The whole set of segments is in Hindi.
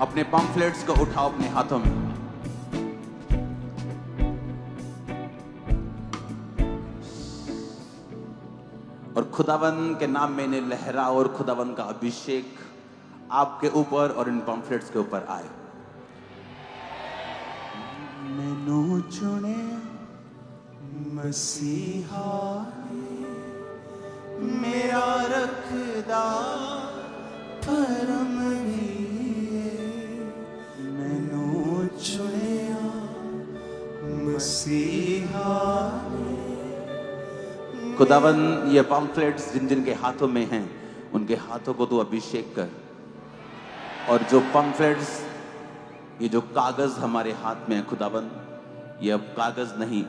अपने पम्फलेट्स को उठाओ अपने हाथों में। और खुदावन के नाम में इन्हें लहराओ और खुदावन का अभिषेक आपके ऊपर और इन पम्फलेट्स के ऊपर आए। मैनू चुने मसीहा मेरा रखदा परम मैनू चुनिया मसीहा। खुदावन ये पम्फलेट्स जिन जिन के हाथों में हैं उनके हाथों को तू अभिषेक कर। और जो पम्फलेट्स, ये जो कागज हमारे हाथ में है खुदावन, ये अब कागज नहीं,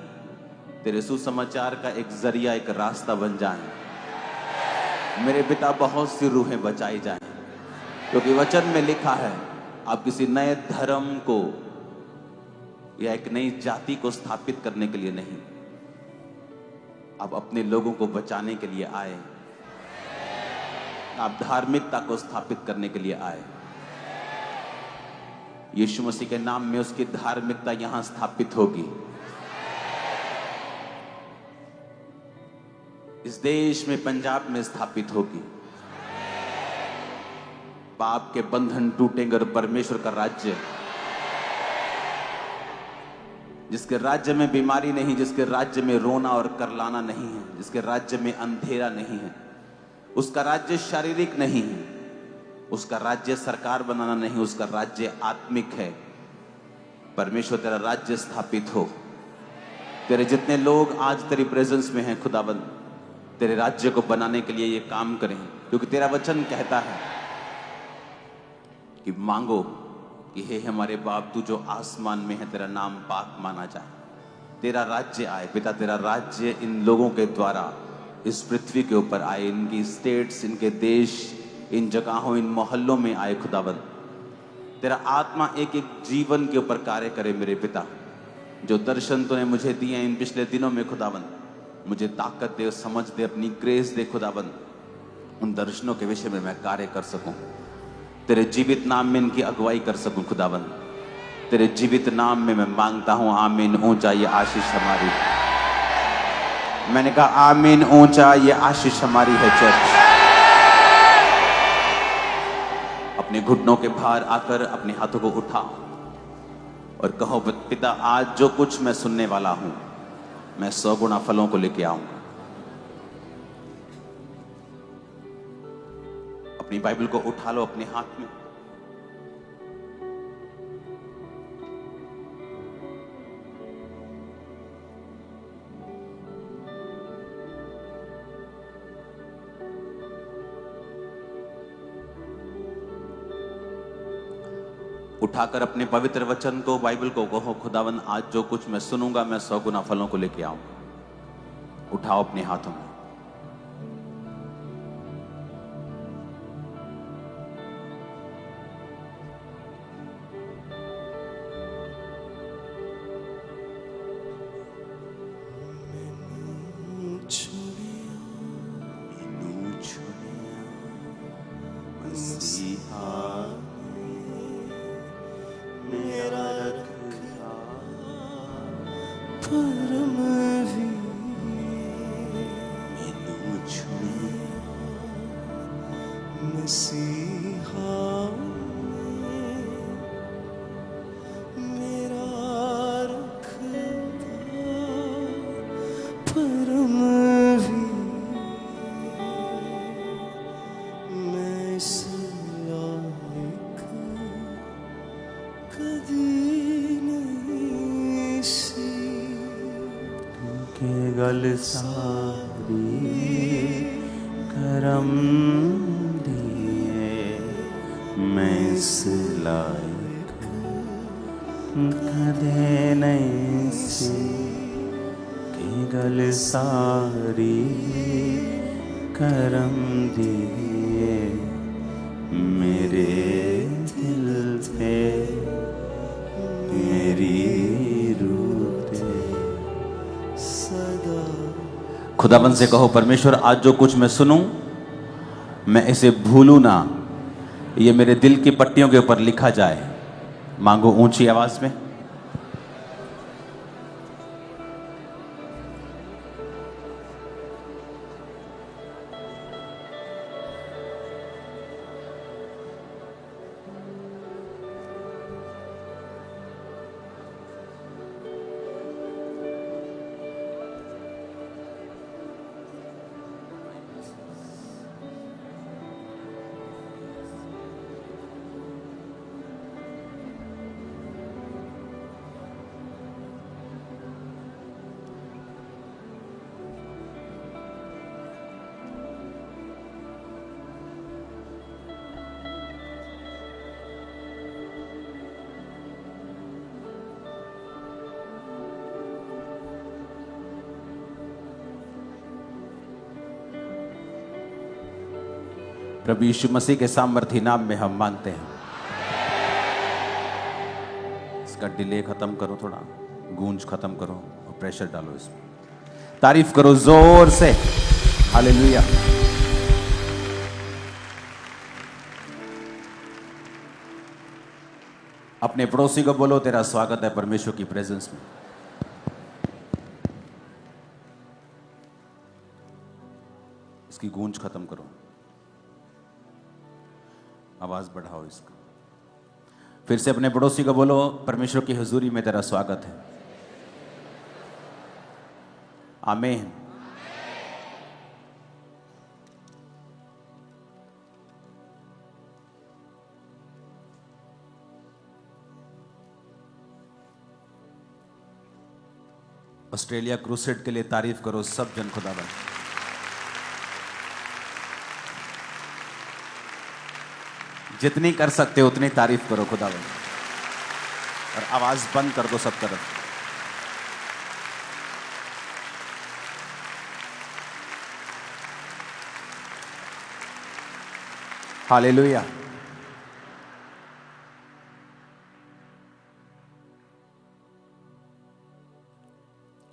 तेरे सुसमाचार का एक जरिया, एक रास्ता बन जाए। मेरे पिता बहुत सी रूहें बचाई जाएं, क्योंकि वचन में लिखा है आप किसी नए धर्म को या एक नई जाति को स्थापित करने के लिए नहीं, आप अपने लोगों को बचाने के लिए आए। आप धार्मिकता को स्थापित करने के लिए आए। यीशु मसीह के नाम में उसकी धार्मिकता यहां स्थापित होगी। इस देश में, पंजाब में स्थापित होगी। पाप के बंधन टूटेंगे और परमेश्वर का राज्य, जिसके राज्य में बीमारी नहीं, जिसके राज्य में रोना और करलाना नहीं है, जिसके राज्य में अंधेरा नहीं है, उसका राज्य शारीरिक नहीं है, उसका राज्य सरकार बनाना नहीं, उसका राज्य आत्मिक है। परमेश्वर तेरा राज्य स्थापित हो। तेरे जितने लोग आज तेरी प्रेजेंस में हैं खुदाबंद, तेरे राज्य को बनाने के लिए ये काम करें, क्योंकि तेरा वचन कहता है कि मांगो कि हे हमारे बाप तू जो आसमान में है, तेरा नाम पाक माना जाए, तेरा राज्य आए। पिता तेरा राज्य इन लोगों के द्वारा इस पृथ्वी के ऊपर आए, इनकी स्टेट्स, इनके देश, इन जगहों, इन मोहल्लों में आए खुदाबंद। तेरा आत्मा एक एक जीवन के ऊपर कार्य करे मेरे पिता। जो दर्शन तूने मुझे दिए इन पिछले दिनों में खुदाबंद, मुझे ताकत दे, समझ दे, अपनी ग्रेस दे खुदाबंद, उन दर्शनों के विषय में मैं कार्य कर सकूं, तेरे जीवित नाम में इनकी अगुवाई कर सकूं खुदाबंद। तेरे जीवित नाम में मैं मांगता हूं, आमीन। ऊंचा ये आशीष हमारी, मैंने कहा आमीन, ऊंचा ये आशीष हमारी है। चर्च अपने घुटनों के भार आकर अपने हाथों को उठाओ और कहो पिता आज जो कुछ मैं सुनने वाला हूं, मैं 100 गुना फलों को लेके आऊंगा। अपनी बाइबल को उठा लो अपने हाथ में। उठाकर अपने पवित्र वचन को, बाइबल को कहो खुदावन आज जो कुछ मैं सुनूंगा मैं 100 गुना फलों को लेके आऊंगा। उठाओ अपने हाथों में। गल सारी करम दिए मैं इस लायक कदे नहीं सी कि गल सारी करम दिए मेरे दिल पे मेरी खुदाबंद से कहो परमेश्वर आज जो कुछ मैं सुनूं मैं इसे भूलूं ना, ये मेरे दिल की पट्टियों के ऊपर लिखा जाए। मांगो ऊंची आवाज में। प्रभु यीशु मसीह के सामर्थी नाम में हम मांगते हैं। इसका डिले खत्म करो, थोड़ा गूंज खत्म करो और प्रेशर डालो इसमें। तारीफ करो जोर से। हालेलुया। अपने पड़ोसी को बोलो, तेरा स्वागत है परमेश्वर की प्रेजेंस में। इसकी गूंज खत्म करो, आवाज बढ़ाओ इसका। फिर से अपने पड़ोसी को बोलो, परमेश्वर की हुजूरी में तेरा स्वागत है। आमीन। ऑस्ट्रेलिया क्रूसेड के लिए तारीफ करो सब जन खुदावंद। जितनी कर सकते हो उतनी तारीफ करो खुदावंद, और आवाज बंद कर दो सब तरफ। हालेलुया।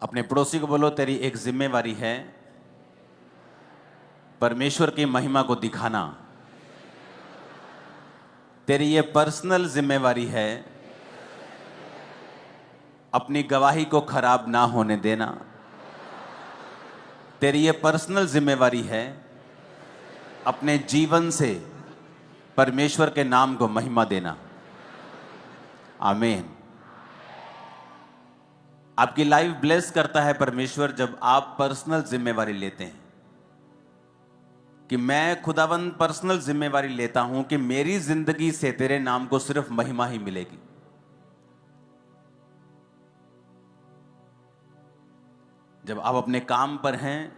अपने पड़ोसी को बोलो, तेरी एक जिम्मेवारी है परमेश्वर की महिमा को दिखाना। तेरी ये पर्सनल जिम्मेवारी है अपनी गवाही को खराब ना होने देना। तेरी ये पर्सनल जिम्मेवारी है अपने जीवन से परमेश्वर के नाम को महिमा देना। आमीन। आपकी लाइफ ब्लेस करता है परमेश्वर जब आप पर्सनल जिम्मेवारी लेते हैं कि मैं खुदावंद पर्सनल जिम्मेवारी लेता हूं कि मेरी जिंदगी से तेरे नाम को सिर्फ महिमा ही मिलेगी। जब आप अपने काम पर हैं,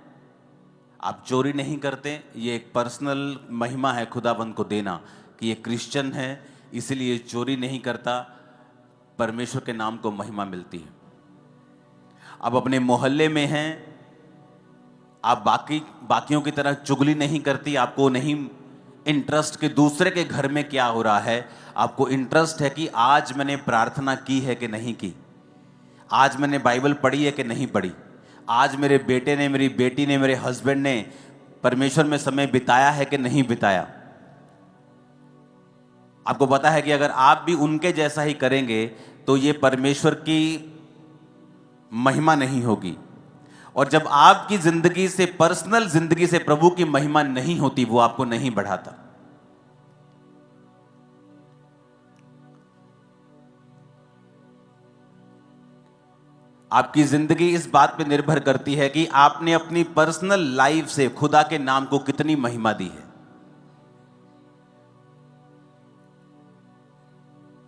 आप चोरी नहीं करते, ये एक पर्सनल महिमा है खुदावंद को देना कि ये क्रिश्चियन है इसलिए चोरी नहीं करता, परमेश्वर के नाम को महिमा मिलती है। आप अपने मोहल्ले में हैं, आप बाकियों की तरह चुगली नहीं करती, आपको नहीं इंटरेस्ट कि दूसरे के घर में क्या हो रहा है, आपको इंटरेस्ट है कि आज मैंने प्रार्थना की है कि नहीं की, आज मैंने बाइबल पढ़ी है कि नहीं पढ़ी, आज मेरे बेटे ने, मेरी बेटी ने, मेरे हस्बैंड ने परमेश्वर में समय बिताया है कि नहीं बिताया। आपको पता है कि अगर आप भी उनके जैसा ही करेंगे तो ये परमेश्वर की महिमा नहीं होगी। और जब आपकी जिंदगी से, पर्सनल जिंदगी से प्रभु की महिमा नहीं होती, वो आपको नहीं बढ़ाता। आपकी जिंदगी इस बात पे निर्भर करती है कि आपने अपनी पर्सनल लाइफ से खुदा के नाम को कितनी महिमा दी है।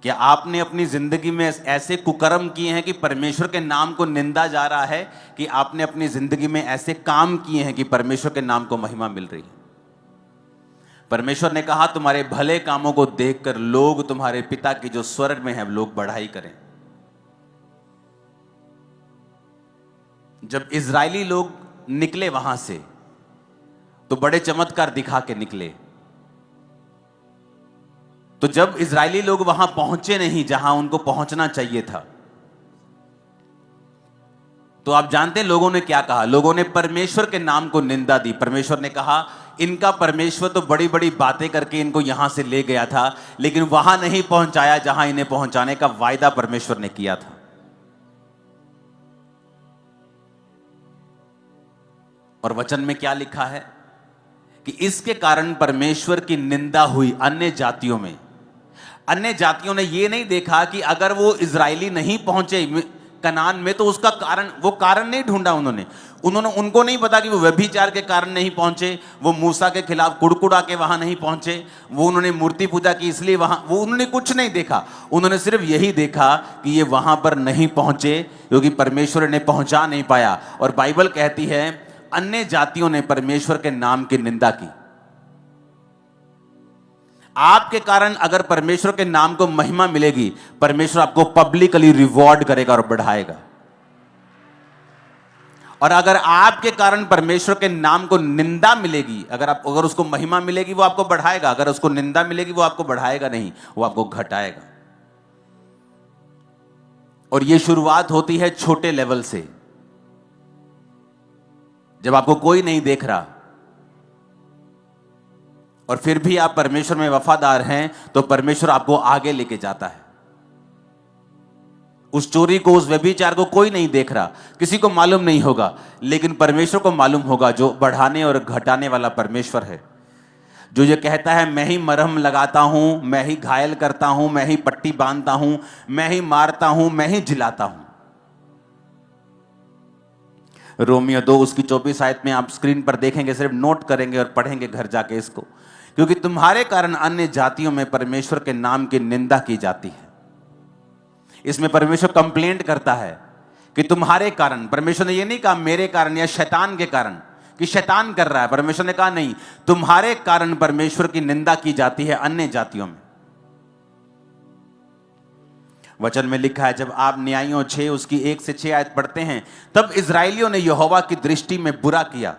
क्या आपने अपनी जिंदगी में ऐसे कुकर्म किए हैं कि परमेश्वर के नाम को निंदा जा रहा है, कि आपने अपनी जिंदगी में ऐसे काम किए हैं कि परमेश्वर के नाम को महिमा मिल रही है। परमेश्वर ने कहा, तुम्हारे भले कामों को देखकर लोग तुम्हारे पिता की जो स्वर्ग में है लोग बढ़ाई करें। जब इजरायली लोग निकले वहां से तो बड़े चमत्कार दिखा के निकले। तो जब इजरायली लोग वहां पहुंचे नहीं जहां उनको पहुंचना चाहिए था, तो आप जानते हैं लोगों ने क्या कहा? लोगों ने परमेश्वर के नाम को निंदा दी। परमेश्वर ने कहा, इनका परमेश्वर तो बड़ी बड़ी बातें करके इनको यहां से ले गया था, लेकिन वहां नहीं पहुंचाया जहां इन्हें पहुंचाने का वायदा परमेश्वर ने किया था। और वचन में क्या लिखा है कि इसके कारण परमेश्वर की निंदा हुई अन्य जातियों में। अन्य जातियों ने यह नहीं देखा कि अगर वो इजरायली नहीं पहुंचे कनान में तो उसका कारण, वो कारण नहीं ढूंढा उनको नहीं पता कि वो व्यभिचार के कारण नहीं पहुंचे, वो मूसा के खिलाफ कुड़कुड़ा के वहां नहीं पहुंचे, वो उन्होंने मूर्ति पूजा की इसलिए वहां, वो उन्होंने कुछ नहीं देखा। उन्होंने सिर्फ यही देखा कि ये वहां पर नहीं पहुंचे क्योंकि परमेश्वर ने पहुंचा नहीं पाया। और बाइबल कहती है अन्य जातियों ने परमेश्वर के नाम की निंदा की। आपके कारण अगर परमेश्वर के नाम को महिमा मिलेगी, परमेश्वर आपको पब्लिकली रिवॉर्ड करेगा और बढ़ाएगा। और अगर आपके कारण परमेश्वर के नाम को निंदा मिलेगी, अगर उसको महिमा मिलेगी वो आपको बढ़ाएगा, अगर उसको निंदा मिलेगी वो आपको बढ़ाएगा नहीं, वो आपको घटाएगा। और ये शुरुआत होती है छोटे लेवल से। जब आपको कोई नहीं देख रहा और फिर भी आप परमेश्वर में वफादार हैं, तो परमेश्वर आपको आगे लेके जाता है। उस चोरी को, उस व्यभिचार को कोई नहीं देख रहा, किसी को मालूम नहीं होगा, लेकिन परमेश्वर को मालूम होगा, जो बढ़ाने और घटाने वाला परमेश्वर है। जो ये कहता है मैं ही मरहम लगाता हूं, मैं ही घायल करता हूं, मैं ही पट्टी बांधता हूं, मैं ही मारता हूं, मैं ही जिलाता हूं। रोमियो 2 उसकी 24 आयत में आप स्क्रीन पर देखेंगे, सिर्फ नोट करेंगे और पढ़ेंगे घर जाके इसको। क्योंकि तुम्हारे कारण अन्य जातियों में परमेश्वर के नाम की निंदा की जाती है। इसमें परमेश्वर कंप्लेंट करता है कि तुम्हारे कारण, परमेश्वर ने यह नहीं कहा मेरे कारण या शैतान के कारण कि शैतान कर रहा है, परमेश्वर ने कहा नहीं, तुम्हारे कारण परमेश्वर की निंदा की जाती है अन्य जातियों में। वचन में लिखा है, जब आप न्यायियों 6 उसकी 1 से 6 आयत पढ़ते हैं, तब इजराइलियों ने यहोवा की दृष्टि में बुरा किया,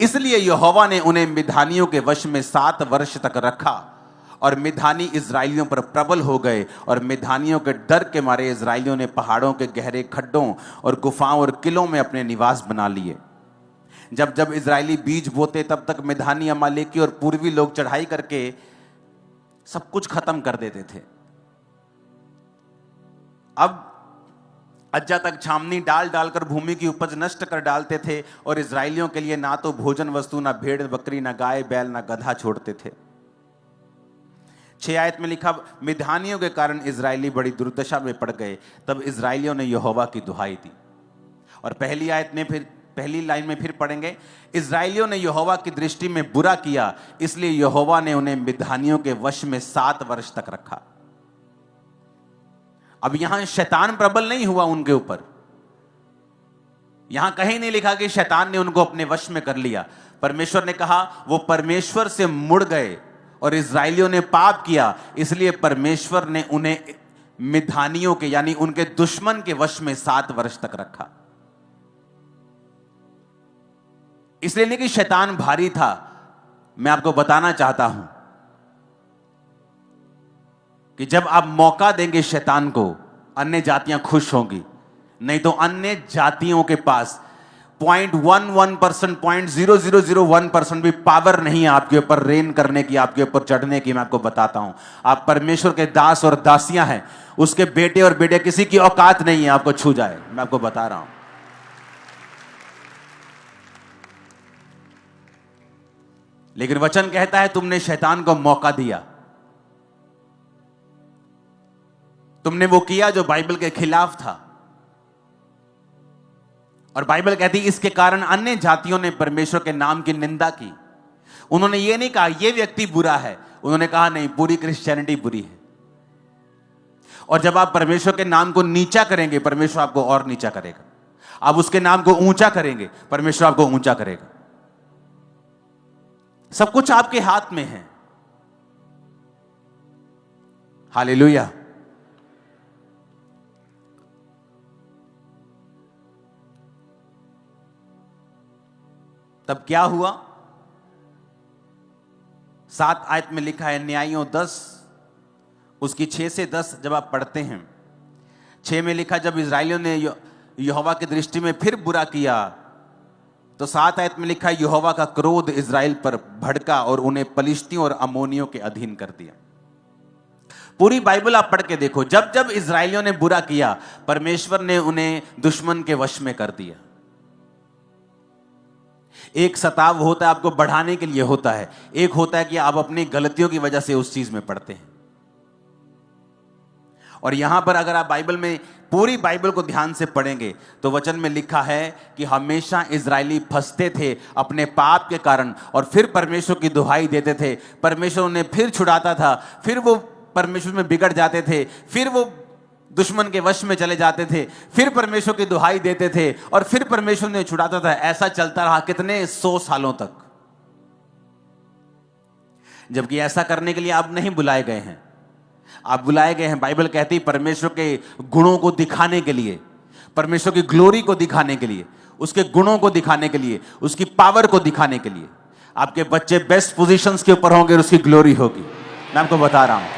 इसलिए यहोवा ने उन्हें मिधानियों के वश में 7 वर्ष तक रखा। और मिधानी इजराइलियों पर प्रबल हो गए, और मिधानियों के डर के मारे इजराइलियों ने पहाड़ों के गहरे खड्डों और गुफाओं और किलों में अपने निवास बना लिए। जब जब इजरायली बीज बोते, तब तक मिधानी, अमालेकी और पूर्वी लोग चढ़ाई करके सब कुछ खत्म कर देते थे। अब अज्जा तक छावनी डाल डालकर भूमि की उपज नष्ट कर डालते थे, और इजरायलियों के लिए ना तो भोजन वस्तु, ना भेड़ बकरी, ना गाय बैल, ना गधा छोड़ते थे। 6 आयत में लिखा, मिधानियों के कारण इजरायली बड़ी दुर्दशा में पड़ गए, तब इजरायलियों ने यहोवा की दुहाई दी। और पहली आयत में फिर, पहली लाइन में फिर पढ़ेंगे, इजरायलियों ने यहोवा की दृष्टि में बुरा किया, इसलिए यहोवा ने उन्हें मिधानियों के वश में 7 वर्ष तक रखा। अब यहां शैतान प्रबल नहीं हुआ उनके ऊपर, यहां कहीं नहीं लिखा कि शैतान ने उनको अपने वश में कर लिया। परमेश्वर ने कहा वो परमेश्वर से मुड़ गए और इजरायलियों ने पाप किया, इसलिए परमेश्वर ने उन्हें मिधानियों के यानी उनके दुश्मन के वश में 7 वर्ष तक रखा। इसलिए नहीं कि शैतान भारी था, मैं आपको बताना चाहता हूं कि जब आप मौका देंगे शैतान को, अन्य जातियां खुश होंगी। नहीं तो अन्य जातियों के पास 0.11%, 0.0001% भी पावर नहीं है आपके ऊपर रेन करने की, आपके ऊपर चढ़ने की। मैं आपको बताता हूं, आप परमेश्वर के दास और दासियां हैं, उसके बेटे और बेटे, किसी की औकात नहीं है आपको छू जाए। मैं आपको बता रहा हूं। लेकिन वचन कहता है तुमने शैतान को मौका दिया, तुमने वो किया जो बाइबल के खिलाफ था। और बाइबल कहती है इसके कारण अन्य जातियों ने परमेश्वर के नाम की निंदा की। उन्होंने ये नहीं कहा ये व्यक्ति बुरा है, उन्होंने कहा नहीं, पूरी क्रिश्चियनिटी बुरी है। और जब आप परमेश्वर के नाम को नीचा करेंगे, परमेश्वर आपको और नीचा करेगा। आप उसके नाम को ऊंचा करेंगे, परमेश्वर आपको ऊंचा करेगा। सब कुछ आपके हाथ में है। हालेलुया। तब क्या हुआ? 7 आयत में लिखा है, न्यायियों 10 उसकी 6 से 10 जब आप पढ़ते हैं, 6 में लिखा, जब इजरायलियों ने यहोवा की दृष्टि में फिर बुरा किया, तो 7 आयत में लिखा है, यहोवा का क्रोध इजराइल पर भड़का और उन्हें पलिश्तियों और अमोनियों के अधीन कर दिया। पूरी बाइबल आप पढ़ के देखो, जब जब इजराइलियों ने बुरा किया, परमेश्वर ने उन्हें दुश्मन के वश में कर दिया। एक सताव होता है आपको बढ़ाने के लिए होता है, एक होता है कि आप अपनी गलतियों की वजह से उस चीज में पड़ते हैं। और यहां पर अगर आप बाइबल में पूरी बाइबल को ध्यान से पढ़ेंगे तो वचन में लिखा है कि हमेशा इजरायली फंसते थे अपने पाप के कारण, और फिर परमेश्वर की दुहाई देते थे, परमेश्वर उन्हें फिर छुड़ाता था, फिर वो परमेश्वर में बिगड़ जाते थे, फिर वो दुश्मन के वश में चले जाते थे, फिर परमेश्वर की दुहाई देते थे और फिर परमेश्वर ने छुड़ाता था। ऐसा चलता रहा कितने 100 सालों तक। जबकि ऐसा करने के लिए आप नहीं बुलाए गए हैं, आप बुलाए गए हैं, बाइबल कहती है, परमेश्वर के गुणों को दिखाने के लिए, परमेश्वर की ग्लोरी को दिखाने के लिए, उसके गुणों को दिखाने के लिए, उसकी पावर को दिखाने के लिए। आपके बच्चे बेस्ट पोजीशंस के ऊपर होंगे और उसकी ग्लोरी होगी। मैं आपको बता रहा हूं,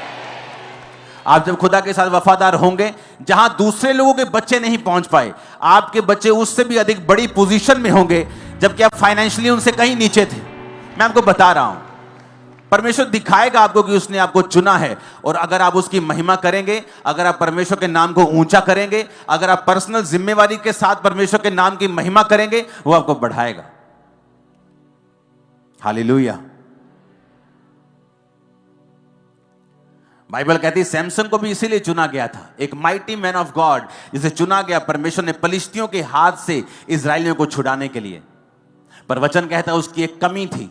आप जब खुदा के साथ वफादार होंगे, जहां दूसरे लोगों के बच्चे नहीं पहुंच पाए, आपके बच्चे उससे भी अधिक बड़ी पोजीशन में होंगे, जबकि आप फाइनेंशियली उनसे कहीं नीचे थे। मैं आपको बता रहा हूं, परमेश्वर दिखाएगा आपको कि उसने आपको चुना है, और अगर आप उसकी महिमा करेंगे, अगर आप परमेश्वर के नाम को ऊंचा करेंगे, अगर आप पर्सनल जिम्मेवारी के साथ परमेश्वर के नाम की महिमा करेंगे, वो आपको बढ़ाएगा। हालेलुया। बाइबल कहती है सैमसन को भी इसीलिए चुना गया था, एक माइटी मैन ऑफ गॉड जिसे चुना गया परमेश्वर ने पलिश्तियों के हाथ से इजरायलियों को छुड़ाने के लिए। पर वचन कहता है उसकी एक कमी थी,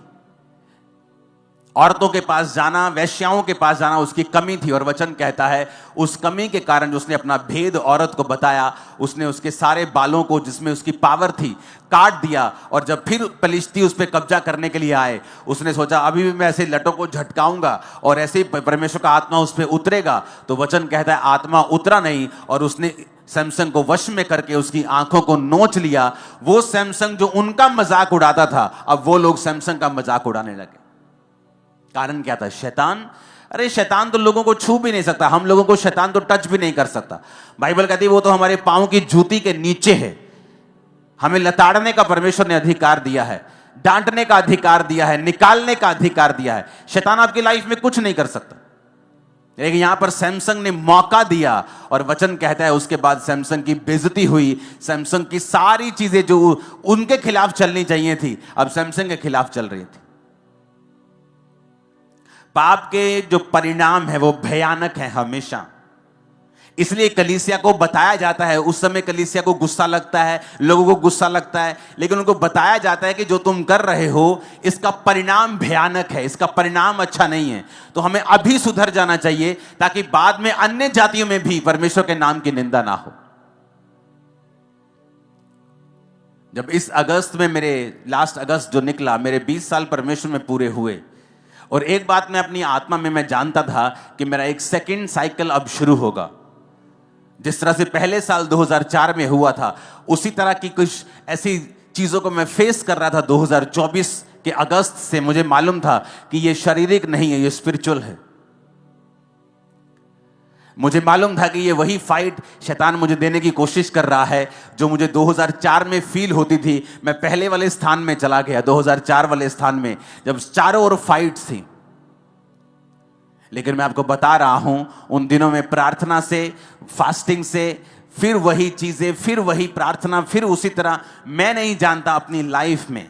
औरतों के पास जाना, वैश्याओं के पास जाना उसकी कमी थी। और वचन कहता है उस कमी के कारण उसने अपना भेद औरत को बताया, उसने उसके सारे बालों को जिसमें उसकी पावर थी काट दिया। और जब फिर पलिश्ती उस पर कब्जा करने के लिए आए, उसने सोचा अभी भी मैं ऐसे लटों को झटकाऊंगा और ऐसे ही परमेश्वर का आत्मा उस पर उतरेगा। तो वचन कहता है आत्मा उतरा नहीं, और उसने सैमसन को वश में करके उसकी आंखों को नोच लिया। वो सैमसन जो उनका मजाक उड़ाता था, अब वो लोग सैमसन का मजाक उड़ाने लगे। कारण क्या था? शैतान। अरे शैतान तो लोगों को छू भी नहीं सकता, हम लोगों को शैतान तो टच भी नहीं कर सकता। बाइबल कहती है वो तो हमारे पांव की जूती के नीचे है। हमें लताड़ने का परमेश्वर ने अधिकार दिया है, डांटने का अधिकार दिया है, निकालने का अधिकार दिया है। शैतान आपकी लाइफ में कुछ नहीं कर सकता। लेकिन यहां पर सैमसन ने मौका दिया, और वचन कहता है उसके बाद सैमसन की बेइज्जती हुई। सैमसन की सारी चीजें जो उनके खिलाफ चलनी चाहिए थी, अब सैमसन के खिलाफ चल रही थी। पाप के जो परिणाम है वो भयानक है हमेशा। इसलिए कलीसिया को बताया जाता है, उस समय कलीसिया को गुस्सा लगता है, लोगों को गुस्सा लगता है, लेकिन उनको बताया जाता है कि जो तुम कर रहे हो इसका परिणाम भयानक है, इसका परिणाम अच्छा नहीं है। तो हमें अभी सुधर जाना चाहिए ताकि बाद में अन्य जातियों में भी परमेश्वर के नाम की निंदा ना हो। जब इस अगस्त में लास्ट अगस्त जो निकला, मेरे 20 साल परमेश्वर में पूरे हुए, और एक बात मैं अपनी आत्मा में मैं जानता था कि मेरा एक सेकंड साइकिल अब शुरू होगा। जिस तरह से पहले साल 2004 में हुआ था, उसी तरह की कुछ ऐसी चीजों को मैं फेस कर रहा था 2024 के अगस्त से। मुझे मालूम था कि ये शारीरिक नहीं है, ये स्पिरिचुअल है। मुझे मालूम था कि ये वही फाइट शैतान मुझे देने की कोशिश कर रहा है जो मुझे 2004 में फील होती थी। मैं पहले वाले स्थान में चला गया, 2004 वाले स्थान में, जब चारों ओर फाइट्स थी। लेकिन मैं आपको बता रहा हूं, उन दिनों में प्रार्थना से, फास्टिंग से, फिर वही चीजें, फिर वही प्रार्थना, फिर उसी तरह, मैं नहीं जानता अपनी लाइफ में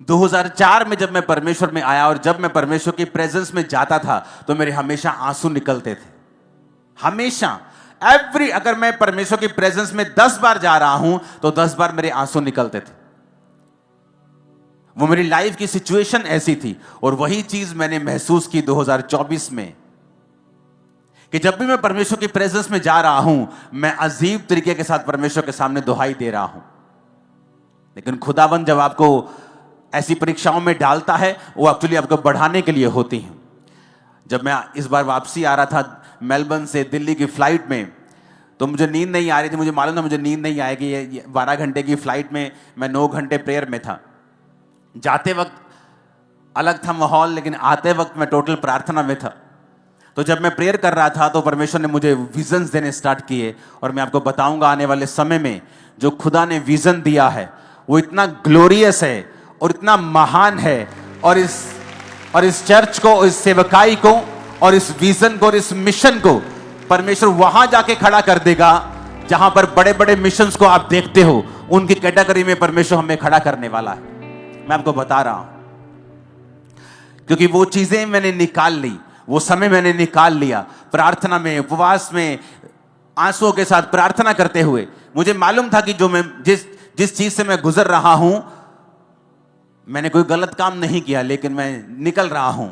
2004 में जब मैं परमेश्वर में आया और जब मैं परमेश्वर की प्रेजेंस में जाता था तो मेरे हमेशा आंसू निकलते थे। हमेशा, अगर मैं परमेश्वर की प्रेजेंस में 10 बार जा रहा हूं तो 10 बार मेरे आंसू निकलते थे। वो मेरी लाइफ की सिचुएशन ऐसी थी। और वही चीज मैंने महसूस की 2024 में, कि जब भी मैं परमेश्वर की प्रेजेंस में जा रहा हूं, मैं अजीब तरीके के साथ परमेश्वर के सामने दुहाई दे रहा हूं। लेकिन खुदाबंद जब आपको ऐसी परीक्षाओं में डालता है, वो एक्चुअली आपको बढ़ाने के लिए होती हैं। जब मैं इस बार वापसी आ रहा था मेलबर्न से दिल्ली की फ्लाइट में, तो मुझे नींद नहीं आ रही थी। मुझे मालूम था मुझे नींद नहीं आएगी। ये 12 घंटे की फ्लाइट में मैं 9 घंटे प्रेयर में था। जाते वक्त अलग था माहौल, लेकिन आते वक्त मैं टोटल प्रार्थना में था। तो जब मैं प्रेयर कर रहा था तो परमेश्वर ने मुझे विजन्स देने स्टार्ट किए, और मैं आपको बताऊंगा आने वाले समय में जो खुदा ने विजन दिया है वो इतना ग्लोरियस है और इतना महान है, और इस चर्च को, इस सेवकाई को, और इस विजन को और इस मिशन को परमेश्वर वहां जाके खड़ा कर देगा जहां पर बड़े बड़े मिशंस को आप देखते हो, उनकी कैटेगरी में परमेश्वर हमें खड़ा करने वाला है। मैं आपको बता रहा हूं, क्योंकि वो चीजें मैंने निकाल ली, वो समय मैंने निकाल लिया प्रार्थना में, उपवास में, आंसुओं के साथ प्रार्थना करते हुए। मुझे मालूम था कि जो मैं जिस चीज से मैं गुजर रहा हूं, मैंने कोई गलत काम नहीं किया, लेकिन मैं निकल रहा हूं।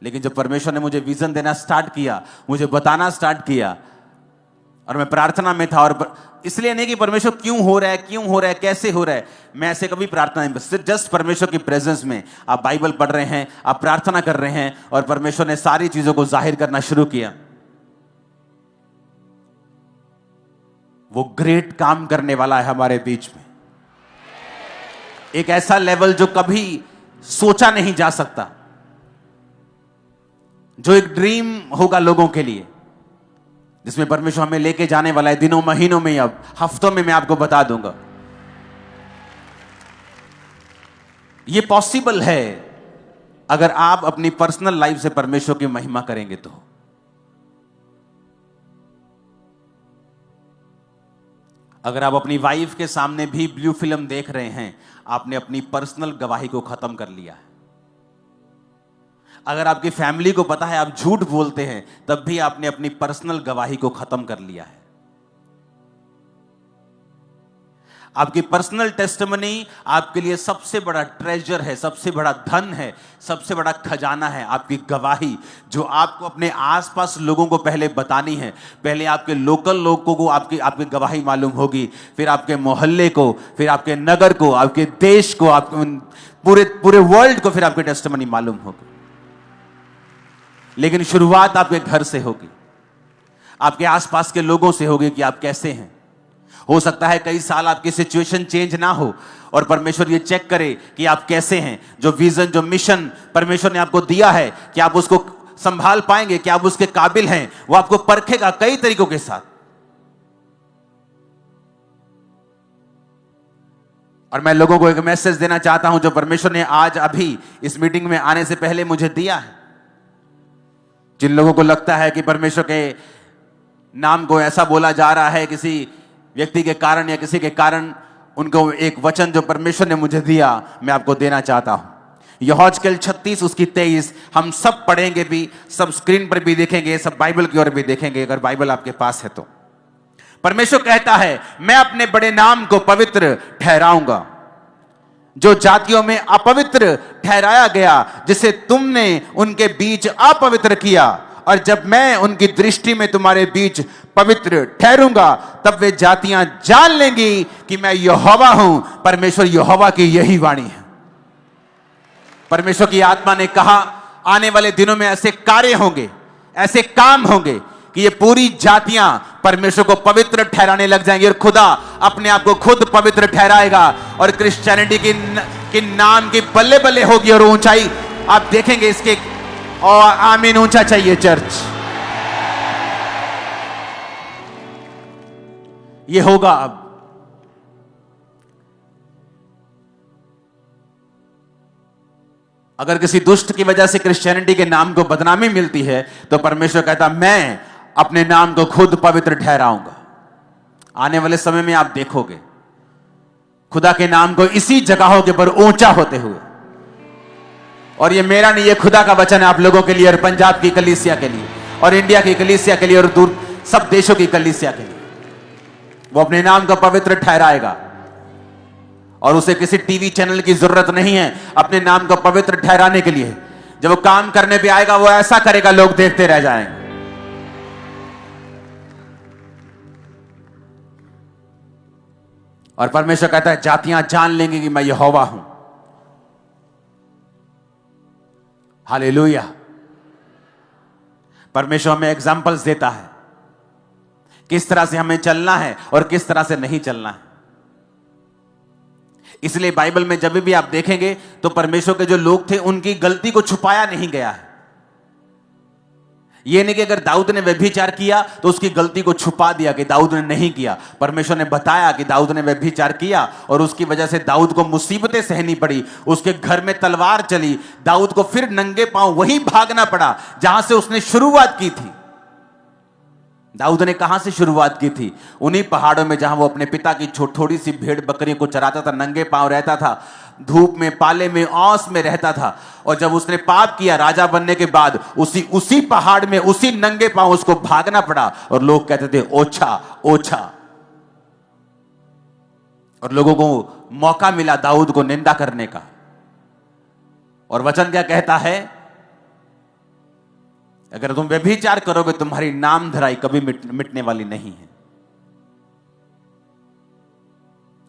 लेकिन जब परमेश्वर ने मुझे विजन देना स्टार्ट किया, मुझे बताना स्टार्ट किया, और मैं प्रार्थना में था, और इसलिए नहीं कि परमेश्वर क्यों हो रहा है, कैसे हो रहा है, मैं ऐसे कभी प्रार्थना नहीं, बस जस्ट परमेश्वर की प्रेजेंस में आप बाइबल पढ़ रहे हैं, आप प्रार्थना कर रहे हैं, और परमेश्वर ने सारी चीजों को जाहिर करना शुरू किया। वो ग्रेट काम करने वाला है हमारे बीच में, एक ऐसा लेवल जो कभी सोचा नहीं जा सकता, जो एक ड्रीम होगा लोगों के लिए, जिसमें परमेश्वर हमें लेके जाने वाला है दिनों, महीनों में, अब हफ्तों में मैं आपको बता दूंगा। यह पॉसिबल है अगर आप अपनी पर्सनल लाइफ से परमेश्वर की महिमा करेंगे तो। अगर आप अपनी वाइफ के सामने भी ब्लू फिल्म देख रहे हैं, आपने अपनी पर्सनल गवाही को खत्म कर लिया है। अगर आपकी फैमिली को पता है आप झूठ बोलते हैं, तब भी आपने अपनी पर्सनल गवाही को खत्म कर लिया है। आपकी पर्सनल टेस्टिमनी आपके लिए सबसे बड़ा ट्रेजर है, सबसे बड़ा धन है, सबसे बड़ा खजाना है, आपकी गवाही, जो आपको अपने आसपास लोगों को पहले बतानी है। पहले आपके लोकल लोगों को आपकी गवाही मालूम होगी, फिर आपके मोहल्ले को, फिर आपके नगर को, आपके देश को, आपके पूरे वर्ल्ड को फिर आपकी टेस्टिमनी मालूम होगी। लेकिन शुरुआत आपके घर से होगी, आपके आसपास के लोगों से होगी कि आप कैसे हैं। हो सकता है कई साल आपकी सिचुएशन चेंज ना हो, और परमेश्वर ये चेक करे कि आप कैसे हैं। जो विजन, जो मिशन परमेश्वर ने आपको दिया है, कि आप उसको संभाल पाएंगे, कि आप उसके काबिल हैं, वो आपको परखेगा कई तरीकों के साथ। और मैं लोगों को एक मैसेज देना चाहता हूं जो परमेश्वर ने आज अभी इस मीटिंग में आने से पहले मुझे दिया है। जिन लोगों को लगता है कि परमेश्वर के नाम को ऐसा बोला जा रहा है किसी व्यक्ति के कारण या किसी के कारण, उनको एक वचन जो परमेश्वर ने मुझे दिया मैं आपको देना चाहता हूं। यहोजकेल 36 उसकी 23 हम सब पढ़ेंगे भी, सब स्क्रीन पर भी देखेंगे, सब बाइबल की ओर भी देखेंगे, अगर बाइबल आपके पास है तो। परमेश्वर कहता है, मैं अपने बड़े नाम को पवित्र ठहराऊंगा, जो जातियों में अपवित्र ठहराया गया, जिसे तुमने उनके बीच अपवित्र किया। और जब मैं उनकी दृष्टि में तुम्हारे बीच पवित्र ठहरूंगा, तब वे जातियां जान लेंगी कि मैं यहोवा हूं। परमेश्वर यहोवा की यही वाणी है। परमेश्वर की आत्मा ने कहा, आने वाले दिनों में ऐसे कार्य होंगे, ऐसे काम होंगे कि ये पूरी जातियां परमेश्वर को पवित्र ठहराने लग जाएंगी, और खुदा अपने आप को खुद पवित्र ठहराएगा, और क्रिश्चियनिटी की नाम की बल्ले बल्ले होगी, और ऊंचाई आप देखेंगे इसके। और आमीन, ऊंचा चाहिए चर्च। ये होगा अब। अगर किसी दुष्ट की वजह से क्रिश्चियनिटी के नाम को बदनामी मिलती है, तो परमेश्वर कहता, मैं अपने नाम को खुद पवित्र ठहराऊंगा। आने वाले समय में आप देखोगे खुदा के नाम को इसी जगहों के ऊपर ऊंचा होते हुए। और ये मेरा नहीं, ये खुदा का वचन है आप लोगों के लिए, और पंजाब की कलीसिया के लिए, और इंडिया की कलीसिया के लिए, और दूर सब देशों की कलीसिया के लिए। वो अपने नाम को पवित्र ठहराएगा, और उसे किसी टीवी चैनल की जरूरत नहीं है अपने नाम को पवित्र ठहराने के लिए। जब वो काम करने पे आएगा, वो ऐसा करेगा लोग देखते रह जाएंगे। और परमेश्वर कहता है, जातियां जान लेंगी कि मैं यहोवा हूं। हालेलुया। परमेश्वर हमें एग्जाम्पल्स देता है किस तरह से हमें चलना है और किस तरह से नहीं चलना है। इसलिए बाइबल में जब भी आप देखेंगे तो परमेश्वर के जो लोग थे उनकी गलती को छुपाया नहीं गया है। ये नहीं कि अगर दाऊद ने व्यभिचार किया तो उसकी गलती को छुपा दिया कि दाऊद ने नहीं किया। परमेश्वर ने बताया कि दाऊद ने व्यभिचार किया और उसकी वजह से दाऊद को मुसीबतें सहनी पड़ी, उसके घर में तलवार चली, दाऊद को फिर नंगे पांव वहीं भागना पड़ा जहां से उसने शुरुआत की थी। दाऊद ने कहां से शुरुआत की थी? उन्हीं पहाड़ों में जहां वो अपने पिता की थोड़ी सी भेड़ बकरियों को चराता था, नंगे पांव रहता था, धूप में, पाले में, औस में रहता था। और जब उसने पाप किया राजा बनने के बाद, उसी पहाड़ में उसी नंगे पांव उसको भागना पड़ा और लोग कहते थे ओछा ओछा। और लोगों को मौका मिला दाऊद को निंदा करने का। और वचन क्या कहता है? अगर तुम व्यभिचार करोगे तुम्हारी नाम धराई कभी मिटने वाली नहीं है।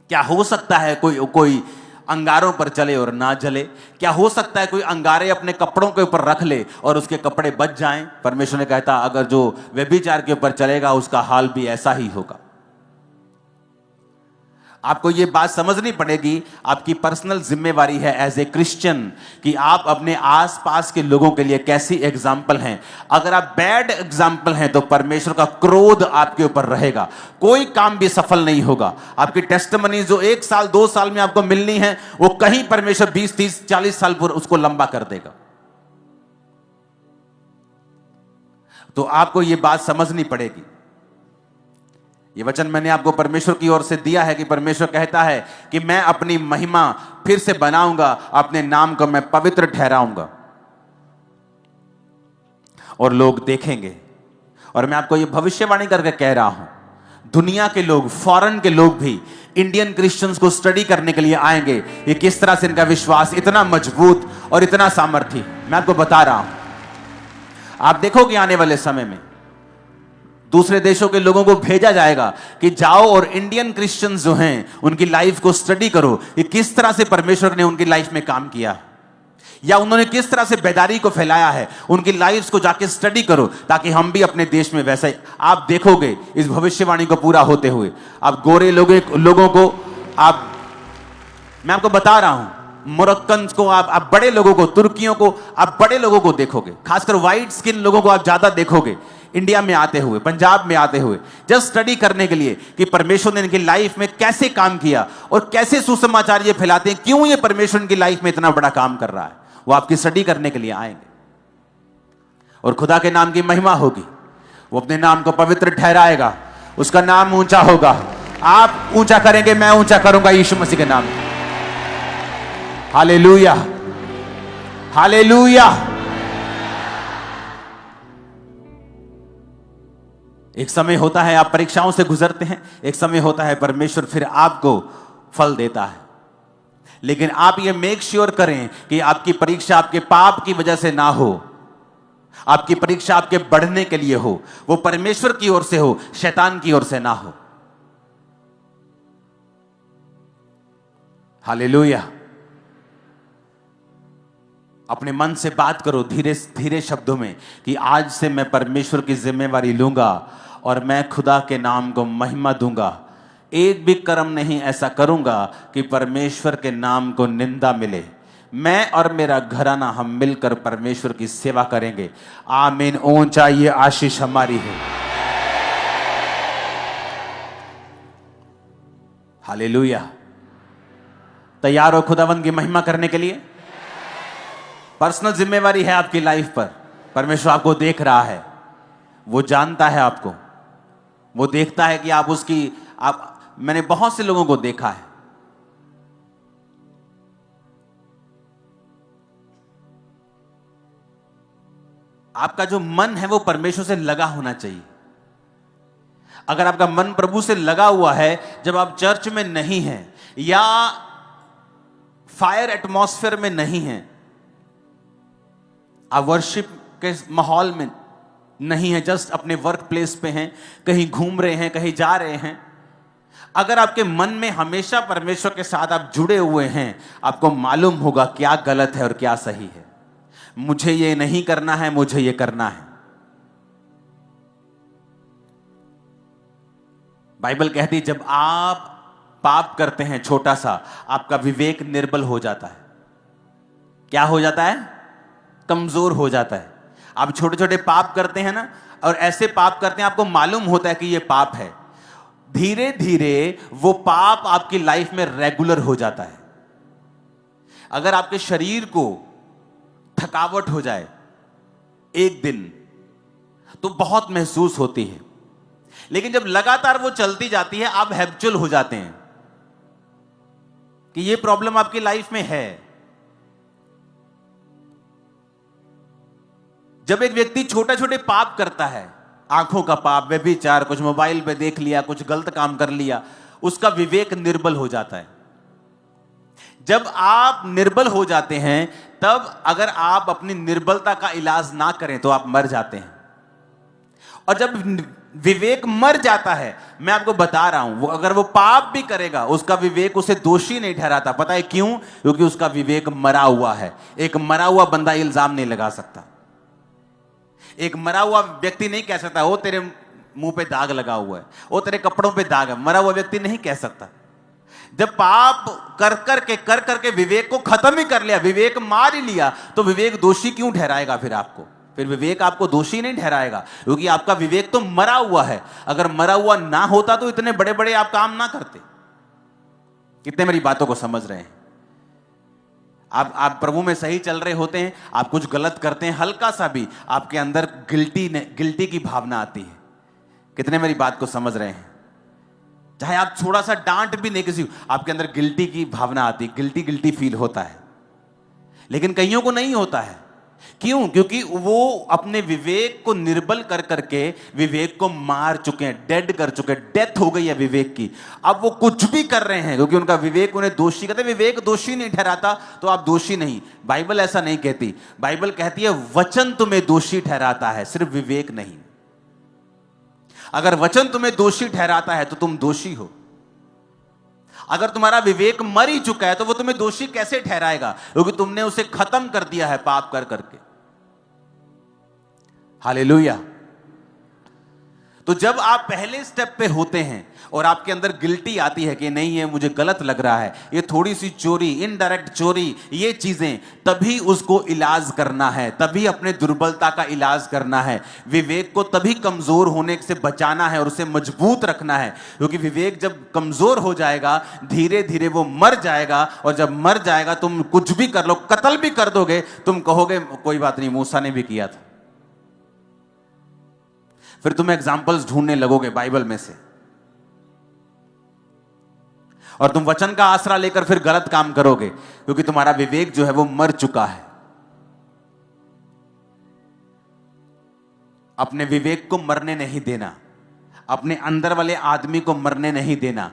क्या हो सकता है कोई अंगारों पर चले और ना जले? क्या हो सकता है कोई अंगारे अपने कपड़ों के ऊपर रख ले और उसके कपड़े बच जाएं? परमेश्वर ने कहता अगर जो व्यभिचार के ऊपर चलेगा उसका हाल भी ऐसा ही होगा। आपको यह बात समझनी पड़ेगी, आपकी पर्सनल जिम्मेवारी है एज ए क्रिश्चियन कि आप अपने आसपास के लोगों के लिए कैसी एग्जाम्पल हैं। अगर आप बैड एग्जाम्पल हैं तो परमेश्वर का क्रोध आपके ऊपर रहेगा, कोई काम भी सफल नहीं होगा। आपकी टेस्टिमनी जो 1 साल 2 साल में आपको मिलनी है वो कहीं परमेश्वर 20 30 40 साल पर उसको लंबा कर देगा। तो आपको यह बात समझनी पड़ेगी। ये वचन मैंने आपको परमेश्वर की ओर से दिया है कि परमेश्वर कहता है कि मैं अपनी महिमा फिर से बनाऊंगा, अपने नाम को मैं पवित्र ठहराऊंगा और लोग देखेंगे। और मैं आपको ये भविष्यवाणी करके कह रहा हूं, दुनिया के लोग, फॉरेन के लोग भी इंडियन क्रिश्चियंस को स्टडी करने के लिए आएंगे। ये किस तरह से इनका विश्वास इतना मजबूत और इतना सामर्थ्य, मैं आपको बता रहा हूं। आप देखोगे आने वाले समय में दूसरे देशों के लोगों को भेजा जाएगा कि जाओ और इंडियन क्रिश्चियंस जो हैं उनकी लाइफ को स्टडी करो कि किस तरह से परमेश्वर ने उनकी लाइफ में काम किया या उन्होंने किस तरह से बेदारी को फैलाया है। उनकी लाइफ्स को जाके स्टडी करो ताकि हम भी अपने देश में वैसा ही। आप देखोगे इस भविष्यवाणी को पूरा होते हुए। आप गोरे लोगों को मैं आपको बता रहा हूं, मोरक्कन को, आप बड़े लोगों को, तुर्कियों को, आप बड़े लोगों को देखोगे, खासकर व्हाइट स्किन लोगों को आप ज्यादा देखोगे इंडिया में आते हुए, पंजाब में आते हुए, जस्ट स्टडी करने के लिए कि परमेश्वर ने इनकी लाइफ में कैसे काम किया और कैसे सुसमाचार ये फैलाते हैं, क्यों ये परमेश्वर इनकी लाइफ में इतना बड़ा काम कर रहा है। वो आपकी स्टडी करने के लिए आएंगे और खुदा के नाम की महिमा होगी। वो अपने नाम को पवित्र ठहराएगा, उसका नाम ऊंचा होगा। आप ऊंचा करेंगे, मैं ऊंचा करूंगा यीशु मसीह के नाम में। Hallelujah, hallelujah. एक समय होता है आप परीक्षाओं से गुजरते हैं, एक समय होता है परमेश्वर फिर आपको फल देता है। लेकिन आप ये मेक श्योर करें कि आपकी परीक्षा आपके पाप की वजह से ना हो, आपकी परीक्षा आपके बढ़ने के लिए हो, वो परमेश्वर की ओर से हो, शैतान की ओर से ना हो। हालेलुया। अपने मन से बात करो धीरे धीरे शब्दों में कि आज से मैं परमेश्वर की जिम्मेवारी लूंगा और मैं खुदा के नाम को महिमा दूंगा। एक भी कर्म नहीं ऐसा करूंगा कि परमेश्वर के नाम को निंदा मिले। मैं और मेरा घराना हम मिलकर परमेश्वर की सेवा करेंगे। आमीन। ऊंचा ये आशीष हमारी है। हालेलुया। तैयार हो खुदावंद की महिमा करने के लिए? पर्सनल जिम्मेवारी है आपकी लाइफ पर। परमेश्वर आपको देख रहा है, वो जानता है आपको, वो देखता है कि मैंने बहुत से लोगों को देखा है, आपका जो मन है वो परमेश्वर से लगा होना चाहिए। अगर आपका मन प्रभु से लगा हुआ है, जब आप चर्च में नहीं हैं या फायर एटमॉस्फेयर में नहीं हैं, आप वर्शिप के माहौल में नहीं है, जस्ट अपने वर्क प्लेस पे हैं, कहीं घूम रहे हैं, कहीं जा रहे हैं, अगर आपके मन में हमेशा परमेश्वर के साथ आप जुड़े हुए हैं, आपको मालूम होगा क्या गलत है और क्या सही है। मुझे ये नहीं करना है, मुझे ये करना है। बाइबल कहती है जब आप पाप करते हैं छोटा सा, आपका विवेक निर्बल हो जाता है। क्या हो जाता है? कमजोर हो जाता है। आप छोटे छोटे पाप करते हैं ना, और ऐसे पाप करते हैं आपको मालूम होता है कि ये पाप है, धीरे धीरे वो पाप आपकी लाइफ में रेगुलर हो जाता है। अगर आपके शरीर को थकावट हो जाए एक दिन तो बहुत महसूस होती है, लेकिन जब लगातार वो चलती जाती है आप हैबिचुअल हो जाते हैं कि ये प्रॉब्लम आपकी लाइफ में है। जब एक व्यक्ति छोटे छोटे पाप करता है, आंखों का पाप, व्यभिचार, कुछ मोबाइल पे देख लिया, कुछ गलत काम कर लिया, उसका विवेक निर्बल हो जाता है। जब आप निर्बल हो जाते हैं तब अगर आप अपनी निर्बलता का इलाज ना करें तो आप मर जाते हैं। और जब विवेक मर जाता है, मैं आपको बता रहा हूं, वो अगर वो पाप भी करेगा उसका विवेक उसे दोषी नहीं ठहराता। पता है क्यों? क्योंकि उसका विवेक मरा हुआ है। एक मरा हुआ बंदा इल्जाम नहीं लगा सकता। एक मरा हुआ व्यक्ति नहीं कह सकता वो तेरे मुंह पे दाग लगा हुआ है, वो तेरे कपड़ों पे दाग है। मरा हुआ व्यक्ति नहीं कह सकता। जब पाप कर करके विवेक को खत्म ही कर लिया, विवेक मार ही लिया, तो विवेक दोषी क्यों ठहराएगा फिर आपको? फिर विवेक आपको दोषी नहीं ठहराएगा, क्योंकि आपका विवेक तो मरा हुआ है। अगर मरा हुआ ना होता तो इतने बड़े बड़े आप काम ना करते। कितने मेरी बातों को समझ रहे हैं? आप प्रभु में सही चल रहे होते हैं, आप कुछ गलत करते हैं, हल्का सा भी आपके अंदर गिल्टी की भावना आती है। कितने मेरी बात को समझ रहे हैं? चाहे आप थोड़ा सा डांट भी नहीं किसी, आपके अंदर गिल्टी की भावना आती, गिल्टी फील होता है। लेकिन कईयों को नहीं होता है। क्यों? क्योंकि वो अपने विवेक को निर्बल कर करके विवेक को मार चुके हैं, डेड कर चुके हैं, डेथ हो गई है विवेक की। अब वो कुछ भी कर रहे हैं क्योंकि उनका विवेक उन्हें दोषी कहते हैं। विवेक दोषी नहीं ठहराता तो आप दोषी नहीं। बाइबल ऐसा नहीं कहती। बाइबल कहती है वचन तुम्हें दोषी ठहराता है, सिर्फ विवेक नहीं। अगर वचन तुम्हें दोषी ठहराता है तो तुम दोषी हो। अगर तुम्हारा विवेक मर ही चुका है तो वो तुम्हें दोषी कैसे ठहराएगा? क्योंकि तुमने उसे खत्म कर दिया है पाप कर करके। हालेलुया। तो जब आप पहले स्टेप पे होते हैं और आपके अंदर गिल्टी आती है कि नहीं, ये मुझे गलत लग रहा है, ये थोड़ी सी चोरी, इनडायरेक्ट चोरी, ये चीजें, तभी उसको इलाज करना है, तभी अपने दुर्बलता का इलाज करना है। विवेक को तभी कमजोर होने से बचाना है और उसे मजबूत रखना है। क्योंकि विवेक जब कमजोर हो जाएगा धीरे धीरे वो मर जाएगा, और जब मर जाएगा तुम कुछ भी कर लो, कत्ल भी कर दोगे, तुम कहोगे कोई बात नहीं, मूसा ने भी किया था। फिर तुम एग्जाम्पल्स ढूंढने लगोगे बाइबल में से, और तुम वचन का आसरा लेकर फिर गलत काम करोगे, क्योंकि तुम्हारा विवेक जो है वो मर चुका है। अपने विवेक को मरने नहीं देना, अपने अंदर वाले आदमी को मरने नहीं देना,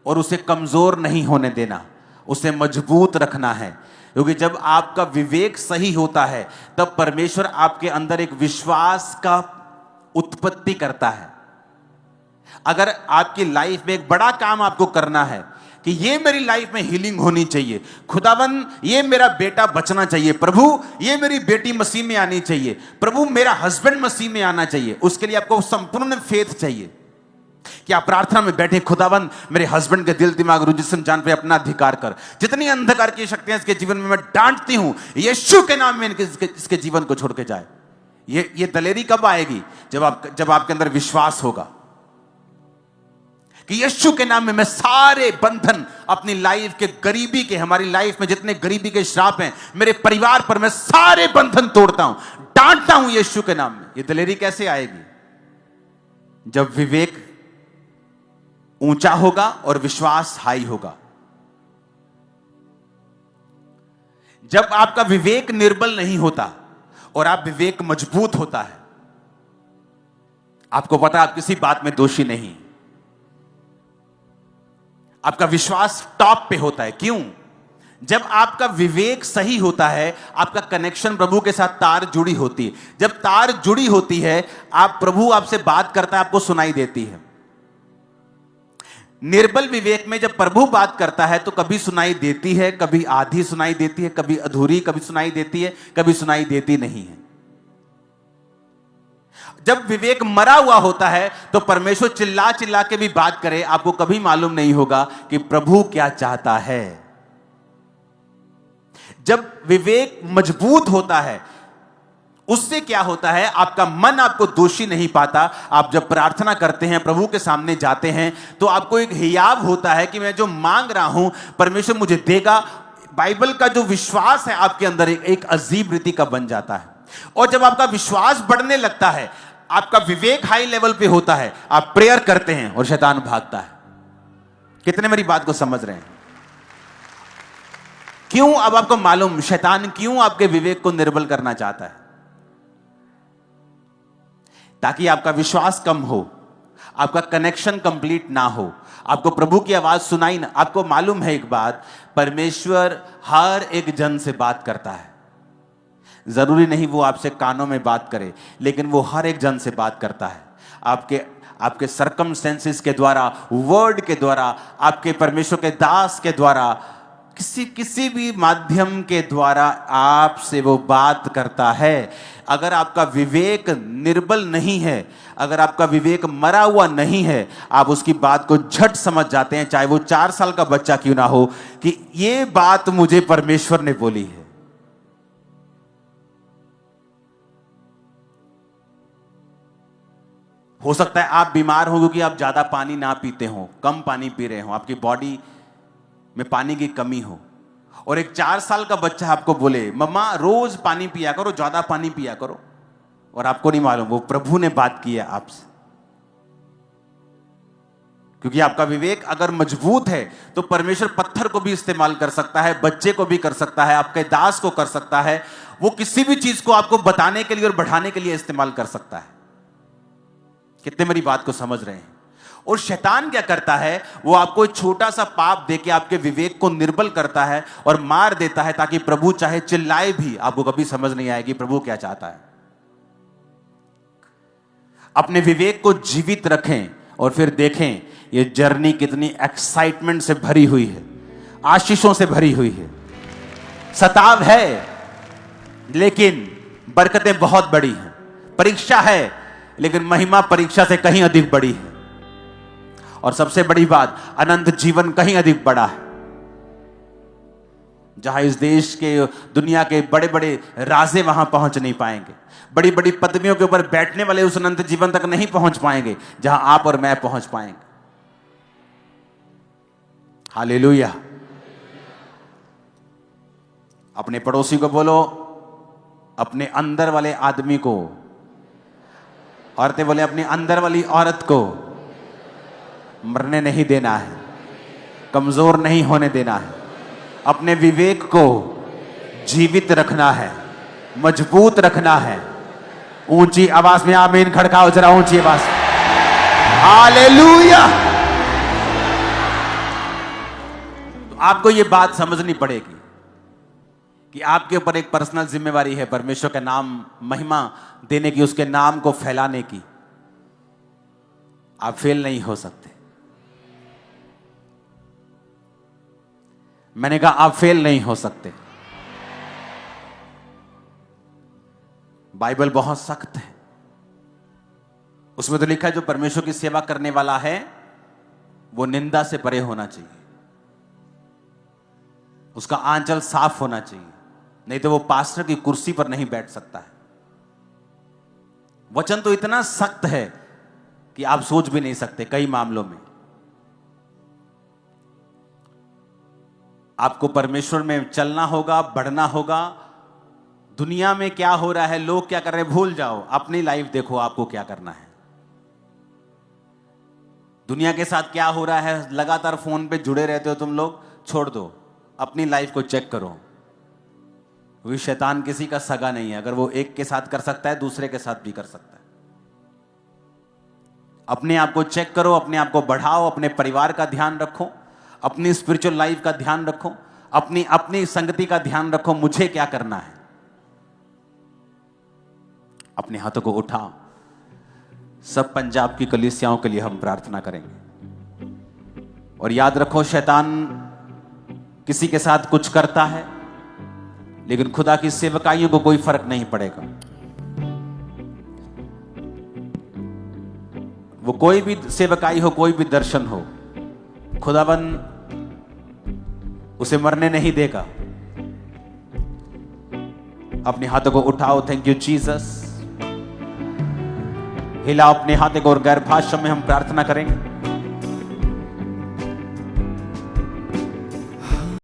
और उसे कमजोर नहीं होने देना, उसे मजबूत रखना है। क्योंकि जब आपका विवेक सही होता है तब परमेश्वर आपके अंदर एक विश्वास का उत्पत्ति करता है। अगर आपकी लाइफ में एक बड़ा काम आपको करना है कि ये मेरी लाइफ में हीलिंग होनी चाहिए, खुदावन ये मेरा बेटा बचना चाहिए, प्रभु ये मेरी बेटी मसीह में आनी चाहिए, प्रभु मेरा हस्बैंड मसीह में आना चाहिए, उसके लिए आपको संपूर्ण फेथ चाहिए कि आप प्रार्थना में बैठे, खुदावन मेरे हस्बैंड के दिल दिमाग रुझ जिस्म जान पे अपना अधिकार कर। जितनी अंधकार की शक्तियां इसके जीवन में मैं डांटती हूं, यीशु के नाम में इसके जीवन को छोड़ के जाए। ये दलेरी कब आएगी? जब आपके अंदर विश्वास होगा कि यीशु के नाम में मैं सारे बंधन अपनी लाइफ के, गरीबी के, हमारी लाइफ में जितने गरीबी के श्राप हैं मेरे परिवार पर, मैं सारे बंधन तोड़ता हूं, डांटता हूं यीशु के नाम में। ये दलेरी कैसे आएगी? जब विवेक ऊंचा होगा और विश्वास हाई होगा। जब आपका विवेक निर्बल नहीं होता और आप विवेक मजबूत होता है, आपको पता आप किसी बात में दोषी नहीं, आपका विश्वास टॉप पे होता है। क्यों? जब आपका विवेक सही होता है, आपका कनेक्शन प्रभु के साथ तार जुड़ी होती है। जब तार जुड़ी होती है, प्रभु आपसे बात करता है, आपको सुनाई देती है। निर्बल विवेक में जब प्रभु बात करता है तो कभी सुनाई देती है, कभी आधी सुनाई देती है, कभी अधूरी, कभी सुनाई देती है, कभी सुनाई देती नहीं है। जब विवेक मरा हुआ होता है तो परमेश्वर चिल्ला चिल्ला के भी बात करे, आपको कभी मालूम नहीं होगा कि प्रभु क्या चाहता है। जब विवेक मजबूत होता है उससे क्या होता है, आपका मन आपको दोषी नहीं पाता। आप जब प्रार्थना करते हैं, प्रभु के सामने जाते हैं, तो आपको एक हियाव होता है कि मैं जो मांग रहा हूं परमेश्वर मुझे देगा। बाइबल का जो विश्वास है आपके अंदर एक अजीब रीति का बन जाता है। और जब आपका विश्वास बढ़ने लगता है, आपका विवेक हाई लेवल पे होता है, आप प्रेयर करते हैं और शैतान भागता है। कितने मेरी बात को समझ रहे हैं? क्यों? अब आपको मालूम शैतान क्यों आपके विवेक को निर्बल करना चाहता है? ताकि आपका विश्वास कम हो, आपका कनेक्शन कंप्लीट ना हो, आपको प्रभु की आवाज सुनाई ना। आपको मालूम है एक बात, परमेश्वर हर एक जन से बात करता है। जरूरी नहीं वो आपसे कानों में बात करे, लेकिन वो हर एक जन से बात करता है। आपके सर्कमस्टेंसेस के द्वारा, वर्ड के द्वारा, आपके परमेश्वर के दास के द्वारा, किसी भी माध्यम के द्वारा आपसे वो बात करता है। अगर आपका विवेक निर्बल नहीं है, अगर आपका विवेक मरा हुआ नहीं है, आप उसकी बात को झट समझ जाते हैं, चाहे वो 4 साल का बच्चा क्यों ना हो, कि ये बात मुझे परमेश्वर ने बोली है। हो सकता है आप बीमार हो क्योंकि आप ज्यादा पानी ना पीते हो, कम पानी पी रहे हो, आपकी बॉडी में पानी की कमी हो, और एक 4 साल का बच्चा आपको बोले मम्मा रोज पानी पिया करो, ज्यादा पानी पिया करो, और आपको नहीं मालूम वो प्रभु ने बात की है आपसे। क्योंकि आपका विवेक अगर मजबूत है तो परमेश्वर पत्थर को भी इस्तेमाल कर सकता है, बच्चे को भी कर सकता है, आपके दास को कर सकता है। वो किसी भी चीज को आपको बताने के लिए और बढ़ाने के लिए इस्तेमाल कर सकता है। कितने मेरी बात को समझ रहे हैं? और शैतान क्या करता है, वो आपको एक छोटा सा पाप देके आपके विवेक को निर्बल करता है और मार देता है, ताकि प्रभु चाहे चिल्लाए भी आपको कभी समझ नहीं आएगी प्रभु क्या चाहता है। अपने विवेक को जीवित रखें और फिर देखें ये जर्नी कितनी एक्साइटमेंट से भरी हुई है, आशीषों से भरी हुई है। सताव है लेकिन बरकतें बहुत बड़ी हैं, परीक्षा है लेकिन महिमा परीक्षा से कहीं अधिक बड़ी है, और सबसे बड़ी बात अनंत जीवन कहीं अधिक बड़ा है। जहां इस देश के, दुनिया के बड़े बड़े राजे वहां पहुंच नहीं पाएंगे, बड़ी बड़ी पदवियों के ऊपर बैठने वाले उस अनंत जीवन तक नहीं पहुंच पाएंगे जहां आप और मैं पहुंच पाएंगे। हालेलुया। अपने पड़ोसी को बोलो, अपने अंदर वाले आदमी को, औरतें बोले अपनी अंदर वाली औरत को मरने नहीं देना है, कमजोर नहीं होने देना है, अपने विवेक को जीवित रखना है, मजबूत रखना है। ऊंची आवाज में आमीन खड़काओ जरा, ऊंची आवाज। हालेलुया। तो आपको यह बात समझनी पड़ेगी कि आपके ऊपर एक पर्सनल जिम्मेवारी है परमेश्वर का नाम महिमा देने की, उसके नाम को फैलाने की। आप फेल नहीं हो सकते। मैंने कहा आप फेल नहीं हो सकते। बाइबल बहुत सख्त है, उसमें तो लिखा है जो परमेश्वर की सेवा करने वाला है वो निंदा से परे होना चाहिए, उसका आंचल साफ होना चाहिए, नहीं तो वो पास्टर की कुर्सी पर नहीं बैठ सकता है। वचन तो इतना सख्त है कि आप सोच भी नहीं सकते। कई मामलों में आपको परमेश्वर में चलना होगा, बढ़ना होगा। दुनिया में क्या हो रहा है, लोग क्या कर रहे हैं, भूल जाओ, अपनी लाइफ देखो आपको क्या करना है। दुनिया के साथ क्या हो रहा है, लगातार फोन पे जुड़े रहते हो तुम लोग, छोड़ दो, अपनी लाइफ को चेक करो। क्योंकि शैतान किसी का सगा नहीं है, अगर वो एक के साथ कर सकता है दूसरे के साथ भी कर सकता है। अपने आप को चेक करो, अपने आप को बढ़ाओ, अपने परिवार का ध्यान रखो, अपनी स्पिरिचुअल लाइफ का ध्यान रखो, अपनी संगति का ध्यान रखो। मुझे क्या करना है, अपने हाथों को उठाओ। सब पंजाब की कलीसियाओं के लिए हम प्रार्थना करेंगे। और याद रखो, शैतान किसी के साथ कुछ करता है लेकिन खुदा की सेवकाइयों को कोई फर्क नहीं पड़ेगा। वो कोई भी सेवकाई हो, कोई भी दर्शन हो, खुदावन उसे मरने नहीं देगा। अपने हाथों को उठाओ। Thank you Jesus. हिलाओ अपने हाथों को और गैर भाषा में हम प्रार्थना करेंगे।